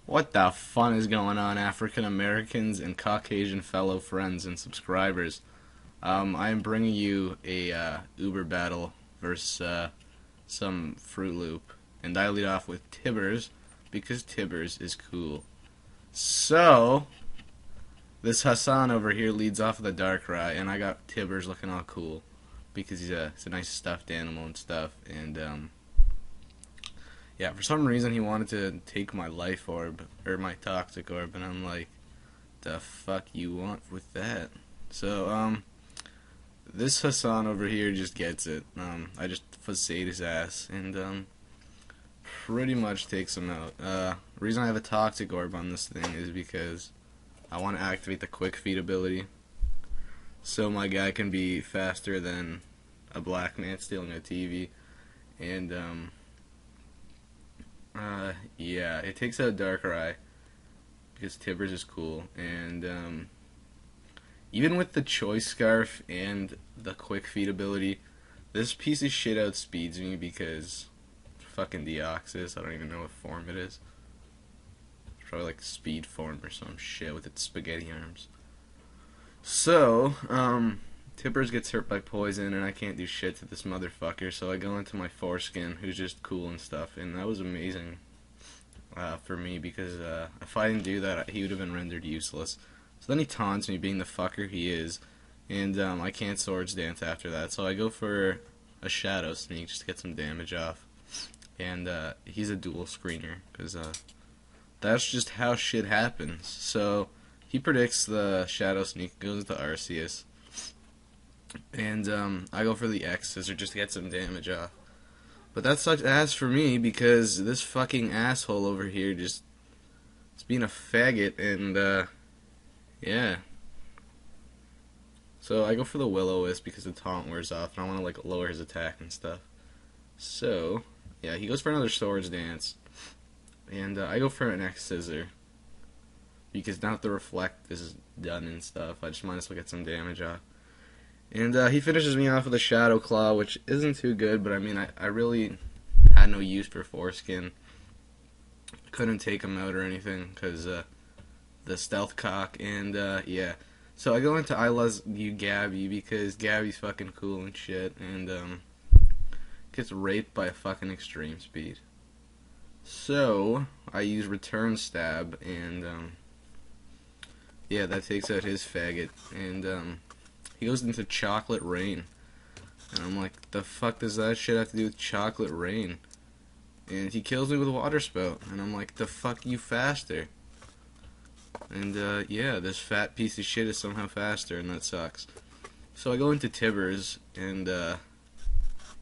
What the fun is going on, African Americans and Caucasian fellow friends and subscribers? I am bringing you a Uber battle versus some Fruit Loop, and I lead off with Tibbers because Tibbers is cool. So this Hassan over here leads off with a Darkrai, and I got Tibbers looking all cool because he's a nice stuffed animal and stuff, and yeah, for some reason he wanted to take my life orb, or my toxic orb, and I'm like, the fuck you want with that? So, this Hassan over here just gets it. I just facade his ass, and, pretty much takes him out. Reason I have a toxic orb on this thing is because I want to activate the quick feet ability, so my guy can be faster than a black man stealing a TV, and, yeah, it takes out Darkrai because Tibbers is cool, and even with the Choice Scarf and the Quick Feet ability, this piece of shit outspeeds me because fucking Deoxys. I don't even know what form it is. It's probably like Speed form or some shit with its spaghetti arms. So, Tibbers gets hurt by poison, and I can't do shit to this motherfucker, so I go into my foreskin, who's just cool and stuff, and that was amazing for me, because if I didn't do that, he would have been rendered useless. So then he taunts me, being the fucker he is, and I can't Swords Dance after that, so I go for a Shadow Sneak just to get some damage off, and he's a dual screener, because that's just how shit happens. So he predicts the Shadow Sneak, goes into Arceus, and I go for the X Scissor just to get some damage off. But that sucks ass for me because this fucking asshole over here just is being a faggot, and yeah. So I go for the Will-O-Wisp because the taunt wears off and I want to like lower his attack and stuff. So yeah, he goes for another Swords Dance, and I go for an X Scissor because now that the Reflect is done and stuff, I just might as well get some damage off. And he finishes me off with a Shadow Claw, which isn't too good, but I mean, I really had no use for Foreskin. Couldn't take him out or anything, because the Stealth Cock, and yeah. So I go into I Love You Gabby, because Gabby's fucking cool and shit, and gets raped by a fucking Extreme Speed. So, I use Return Stab, and yeah, that takes out his faggot, and he goes into Chocolate Rain. And I'm like, the fuck does that shit have to do with Chocolate Rain? And he kills me with a Water Spout. And I'm like, the fuck you faster? And yeah, this fat piece of shit is somehow faster, and that sucks. So I go into Tibbers, and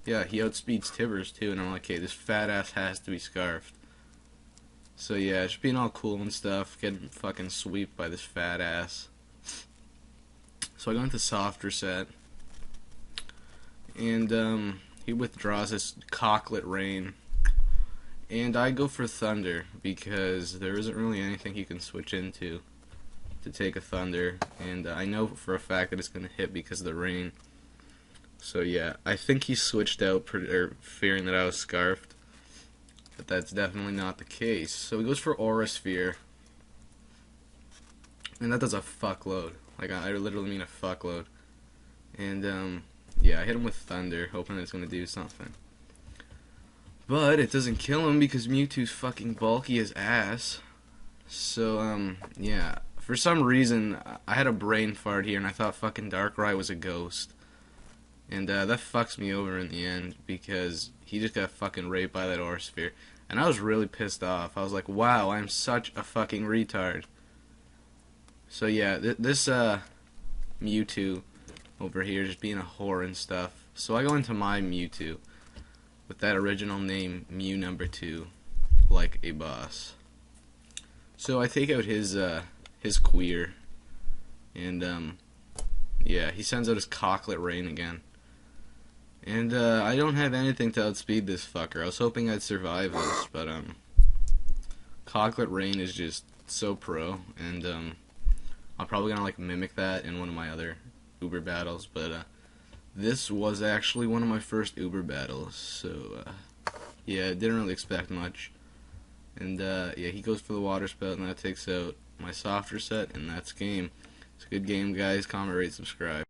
yeah, he outspeeds Tibbers too. And I'm like, hey, this fat ass has to be scarfed. So yeah, just being all cool and stuff, getting fucking swept by this fat ass. So I go into Soft Reset, and he withdraws his Cocklet Rain, and I go for Thunder because there isn't really anything he can switch into to take a Thunder, and I know for a fact that it's going to hit because of the rain. So yeah, I think he switched out fearing that I was Scarfed, but that's definitely not the case. So he goes for Aura Sphere, and that does a fuckload. Like, I literally mean a fuckload. And, yeah, I hit him with Thunder, hoping it's going to do something. But it doesn't kill him because Mewtwo's fucking bulky as ass. So, yeah. For some reason, I had a brain fart here, and I thought fucking Darkrai was a ghost. And, that fucks me over in the end, because he just got fucking raped by that Aura Sphere. And I was really pissed off. I was like, wow, I'm such a fucking retard. So yeah, this Mewtwo over here just being a whore and stuff. So I go into my Mewtwo with that original name, Mew number 2, like a boss. So I take out his queer, and yeah, he sends out his Cocklet Rain again. And I don't have anything to outspeed this fucker. I was hoping I'd survive this, but Cocklet Rain is just so pro, and I'm probably gonna like mimic that in one of my other Uber battles, but this was actually one of my first Uber battles, so yeah, I didn't really expect much. And yeah, he goes for the water spout, and that takes out my softer set, and that's game. It's a good game, guys. Comment, rate, subscribe.